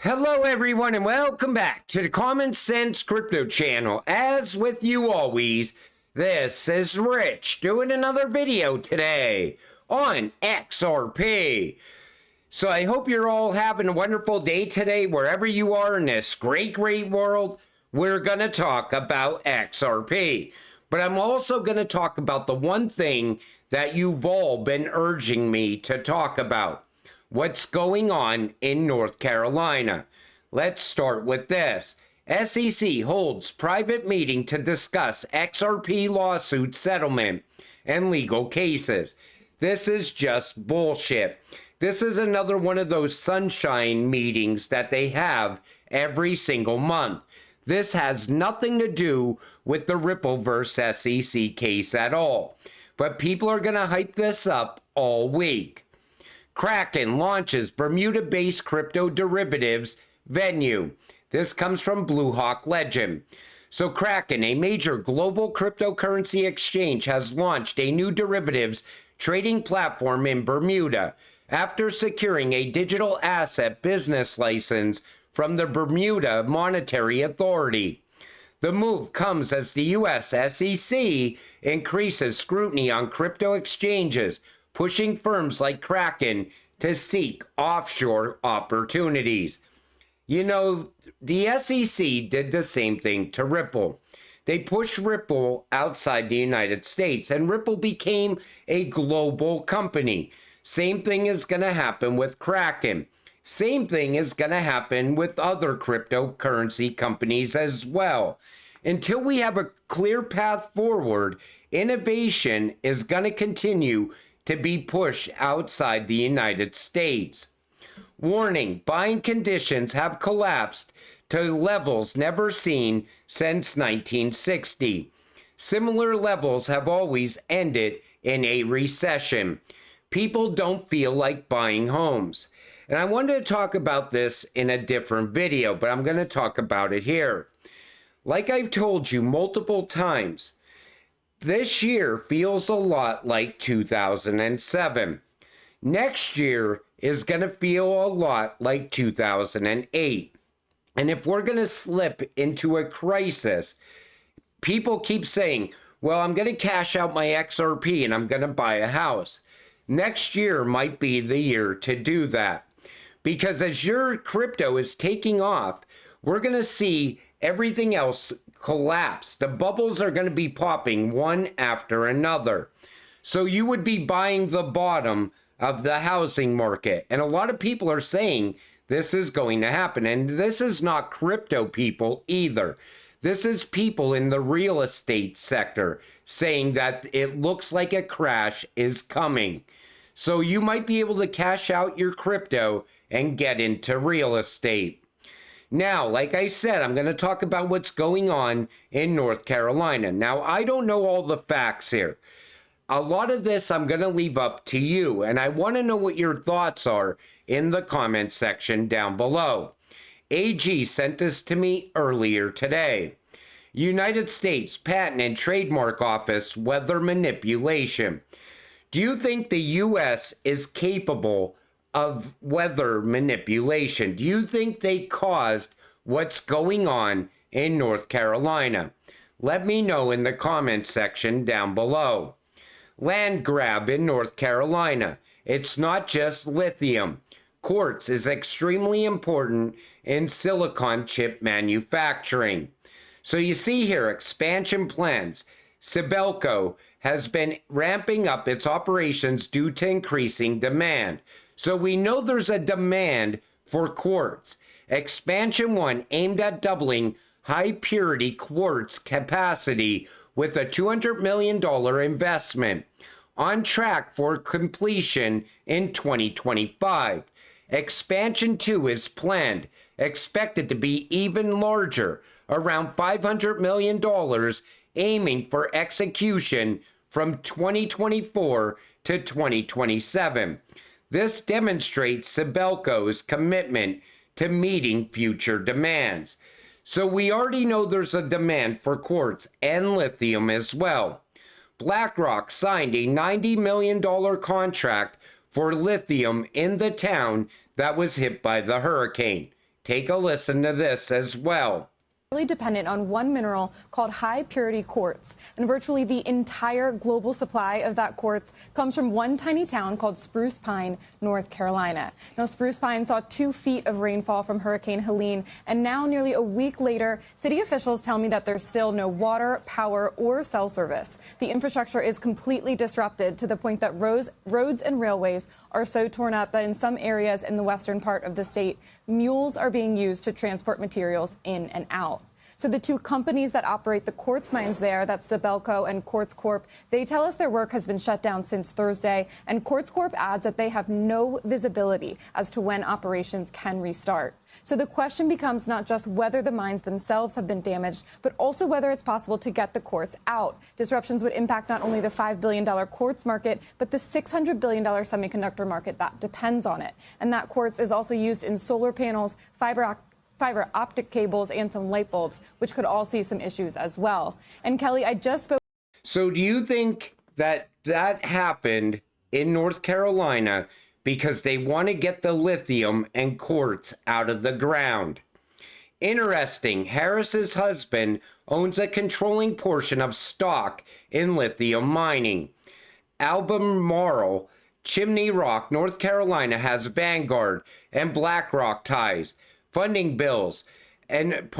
Hello everyone and welcome back to the Common Sense Crypto channel. As with you always, this is Rich doing another video today on XRP. So I hope you're all having a wonderful day today wherever you are in this great world. We're going to talk about XRP. But I'm also going to talk about the one thing that you've all been urging me to talk about. What's going on in North Carolina? Let's start with this. SEC holds private meeting to discuss XRP lawsuit settlement and legal cases. This is just bullshit. This is another one of those sunshine meetings that they have every single month. This has nothing to do with the Ripple versus SEC case at all. But people are going to hype this up all week. Kraken launches Bermuda-based crypto derivatives venue. This comes from Blue Hawk Legend. So Kraken, a major global cryptocurrency exchange, has launched a new derivatives trading platform in Bermuda after securing a digital asset business license from the Bermuda Monetary Authority. The move comes as the U.S. SEC increases scrutiny on crypto exchanges, pushing firms like Kraken to seek offshore opportunities. You know, the SEC did the same thing to Ripple. They pushed Ripple outside the United States, and Ripple became a global company. Same thing is going to happen with Kraken. Same thing is going to happen with other cryptocurrency companies as well. Until we have a clear path forward, innovation is going to continue to be pushed outside the United States. Warning, buying conditions have collapsed to levels never seen since 1960. Similar levels have always ended in a recession. People don't feel like buying homes. And I wanted to talk about this in a different video, but I'm going to talk about it here. Like I've told you multiple times, this year feels a lot like 2007. Next year is going to feel a lot like 2008. And if we're going to slip into a crisis, people keep saying, well, I'm going to cash out my XRP and I'm going to buy a house. Next year might be the year to do that. Because as your crypto is taking off, we're going to see everything else collapse. The bubbles are going to be popping one after another. So you would be buying the bottom of the housing market. And a lot of people are saying this is going to happen. And this is not crypto people either. This is people in the real estate sector saying that it looks like a crash is coming. So you might be able to cash out your crypto and get into real estate. Now, like I said, I'm going to talk about what's going on in North Carolina. Now, I don't know all the facts here. A lot of this I'm going to leave up to you, and I want to know what your thoughts are in the comment section down below. AG sent this to me earlier today. United States Patent and Trademark Office weather manipulation. Do you think the U.S. is capable of weather manipulation? Do you think they caused what's going on in North Carolina? Let me know in the comments section down below. Land grab in North Carolina. It's not just lithium. Quartz is extremely important in silicon chip manufacturing. So you see here, expansion plans. Sibelco has been ramping up its operations due to increasing demand. So we know there's a demand for quartz. Expansion 1 aimed at doubling high purity quartz capacity with a $200 million investment. On track for completion in 2025. Expansion 2 is planned, expected to be even larger, around $500 million, aiming for execution from 2024 to 2027. This demonstrates Sibelco's commitment to meeting future demands. So we already know there's a demand for quartz and lithium as well. BlackRock signed a $90 million contract for lithium in the town that was hit by the hurricane. Take a listen to this as well. Really dependent on one mineral called high purity quartz, and virtually the entire global supply of that quartz comes from one tiny town called Spruce Pine, North Carolina. Now, Spruce Pine saw 2 feet of rainfall from Hurricane Helene, and now nearly a week later, city officials tell me that there's still no water, power, or cell service. The infrastructure is completely disrupted to the point that roads and railways are so torn up that in some areas in the western part of the state, mules are being used to transport materials in and out. So the 2 companies that operate the quartz mines there, that's Zabelco and Quartz Corp, they tell us their work has been shut down since Thursday, and Quartz Corp adds that they have no visibility as to when operations can restart. So the question becomes not just whether the mines themselves have been damaged, but also whether it's possible to get the quartz out. Disruptions would impact not only the $5 billion quartz market, but the $600 billion semiconductor market that depends on it. And that quartz is also used in solar panels, fiber optic cables, and some light bulbs, which could all see some issues as well. And Kelly, I just spoke. So do you think that happened in North Carolina because they want to get the lithium and quartz out of the ground? Interesting, Harris's husband owns a controlling portion of stock in lithium mining. Albemarle, Chimney Rock, North Carolina has Vanguard and BlackRock ties, funding bills, and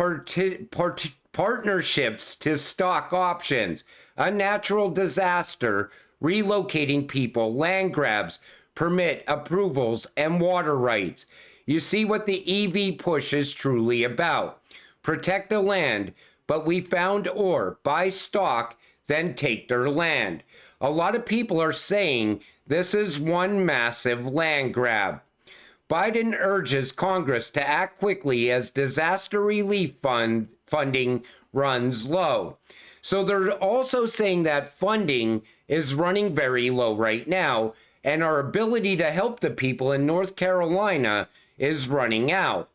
partnerships to stock options, a natural disaster, relocating people, land grabs, permit approvals, and water rights. You see what the EV push is truly about. Protect the land, but we found ore, buy stock, then take their land. A lot of people are saying this is one massive land grab. Biden urges Congress to act quickly as disaster relief funding runs low. So they're also saying that funding is running very low right now, and our ability to help the people in North Carolina is running out.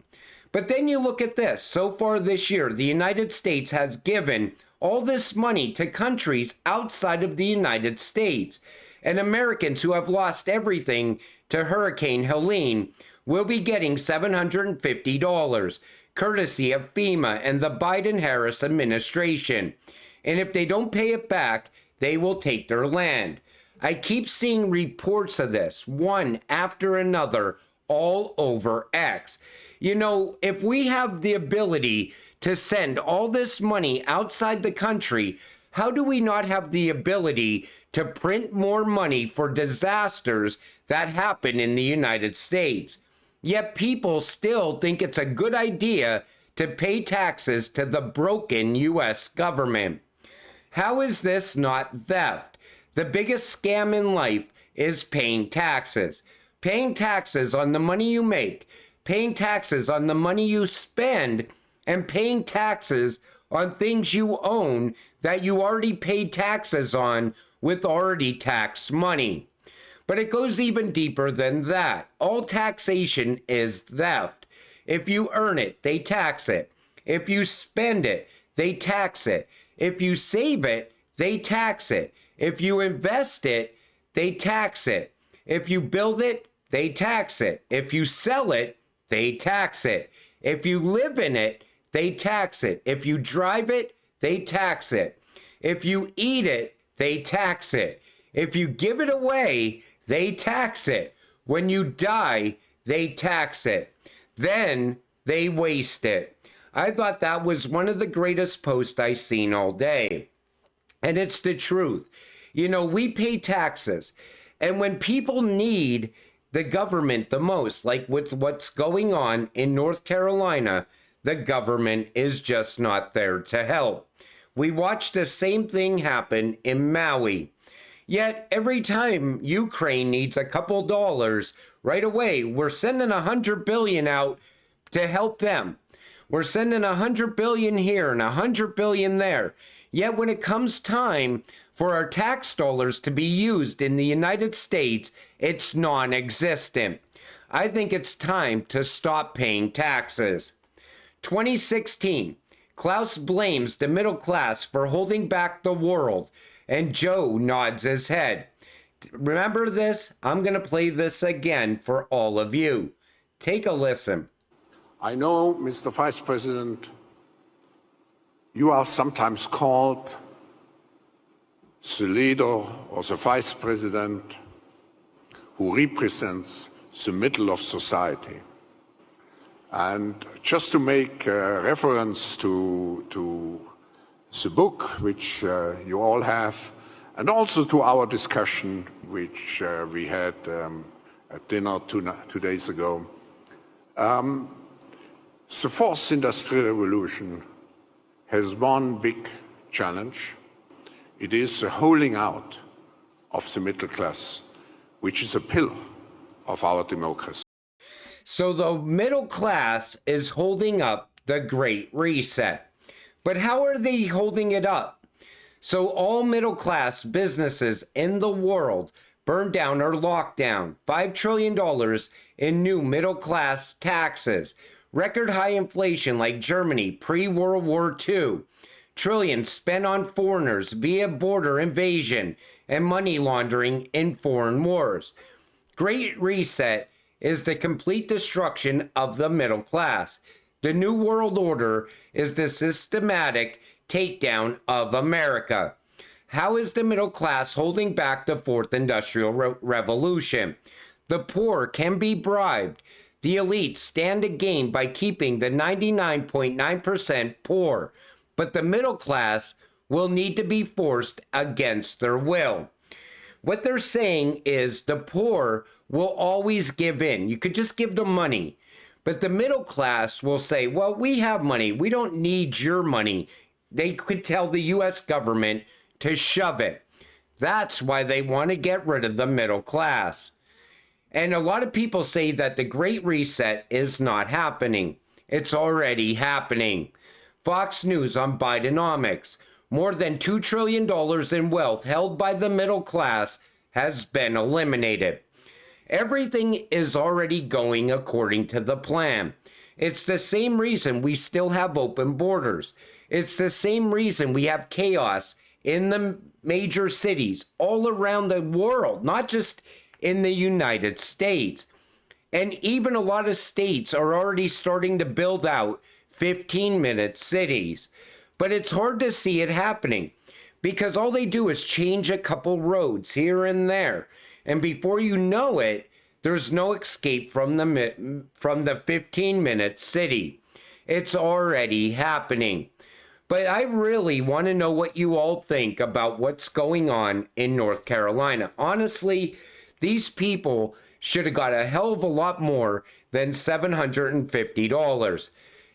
But then you look at this. So far this year, the United States has given all this money to countries outside of the United States. And Americans who have lost everything to Hurricane Helene will be getting $750, courtesy of FEMA and the Biden-Harris administration. And if they don't pay it back, they will take their land. I keep seeing reports of this, one after another, all over X. You know, if we have the ability to send all this money outside the country, how do we not have the ability to print more money for disasters that happen in the United States? Yet people still think it's a good idea to pay taxes to the broken U.S. government. How is this not theft? The biggest scam in life is paying taxes. Paying taxes on the money you make, paying taxes on the money you spend, and paying taxes on things you own that you already paid taxes on with already taxed money. But it goes even deeper than that. All taxation is theft. If you earn it, they tax it. If you spend it, they tax it. If you save it, they tax it. If you invest it, they tax it. If you build it, they tax it. If you sell it, they tax it. If you live in it, they tax it. If you drive it, they tax it. If you eat it, they tax it. If you give it away, they tax it. When you die, they tax it. Then they waste it. I thought that was one of the greatest posts I've seen all day. And it's the truth. You know, we pay taxes. And when people need the government the most, like with what's going on in North Carolina, the government is just not there to help. We watched the same thing happen in Maui. Yet every time Ukraine needs a couple dollars, right away, we're sending $100 billion out to help them. We're sending $100 billion here and $100 billion there. Yet when it comes time for our tax dollars to be used in the United States, it's non-existent. I think it's time to stop paying taxes. 2016, Klaus blames the middle class for holding back the world, and Joe nods his head. Remember this? I'm going to play this again for all of you. Take a listen. I know, Mr. Vice President, you are sometimes called the leader or the vice president who represents the middle of society. And just to make reference to the book, which you all have, and also to our discussion, which we had at dinner 2 days ago, the fourth industrial revolution has one big challenge. It is the holding out of the middle class, which is a pillar of our democracy. So the middle class is holding up the Great Reset. But how are they holding it up? So all middle class businesses in the world burned down or locked down. $5 trillion in new middle class taxes. Record high inflation like Germany pre-World War II. Trillions spent on foreigners via border invasion and money laundering in foreign wars. Great Reset is the complete destruction of the middle class. The New World Order is the systematic takedown of America. How is the middle class holding back the fourth industrial revolution? The poor can be bribed. The elites stand to gain by keeping the 99.9% poor, but the middle class will need to be forced against their will. What they're saying is the poor will always give in. You could just give them money. But the middle class will say, well, we have money. We don't need your money. They could tell the U.S. government to shove it. That's why they want to get rid of the middle class. And a lot of people say that the Great Reset is not happening. It's already happening. Fox News on Bidenomics. More than $2 trillion in wealth held by the middle class has been eliminated. Everything is already going according to the plan. It's the same reason we still have open borders. It's the same reason we have chaos in the major cities all around the world, not just in the United States. And even a lot of states are already starting to build out 15-minute cities. But it's hard to see it happening because all they do is change a couple roads here and there. And before you know it, there's no escape from the 15-minute city. It's already happening. But I really want to know what you all think about what's going on in North Carolina. Honestly, these people should have got a hell of a lot more than $750.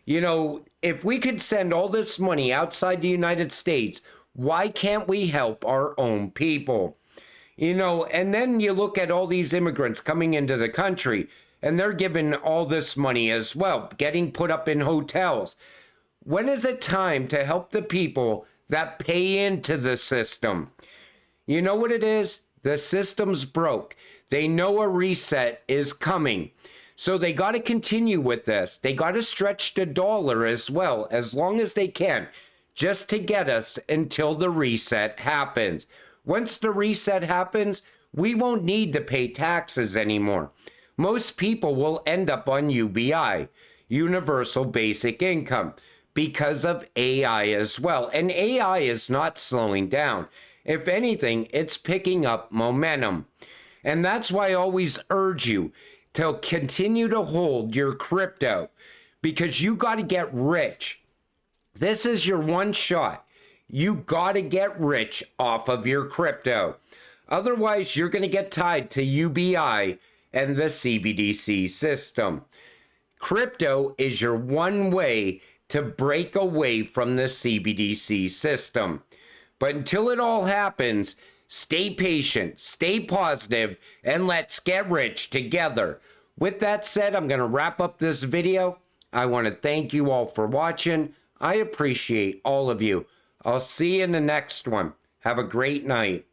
You know, if we could send all this money outside the United States, why can't we help our own people? You know, and then you look at all these immigrants coming into the country, and they're given all this money as well, getting put up in hotels. When is it time to help the people that pay into the system? You know what it is? The system's broke. They know a reset is coming. So they got to continue with this. They got to stretch the dollar as well, as long as they can, just to get us until the reset happens. Once the reset happens, we won't need to pay taxes anymore. Most people will end up on UBI, Universal Basic Income, because of AI as well. And AI is not slowing down. If anything, it's picking up momentum. And that's why I always urge you to continue to hold your crypto, because you got to get rich. This is your one shot. You got to get rich off of your crypto. Otherwise, you're going to get tied to UBI and the CBDC system. Crypto is your one way to break away from the CBDC system. But until it all happens, stay patient, stay positive, and let's get rich together. With that said, I'm going to wrap up this video. I want to thank you all for watching. I appreciate all of you. I'll see you in the next one. Have a great night.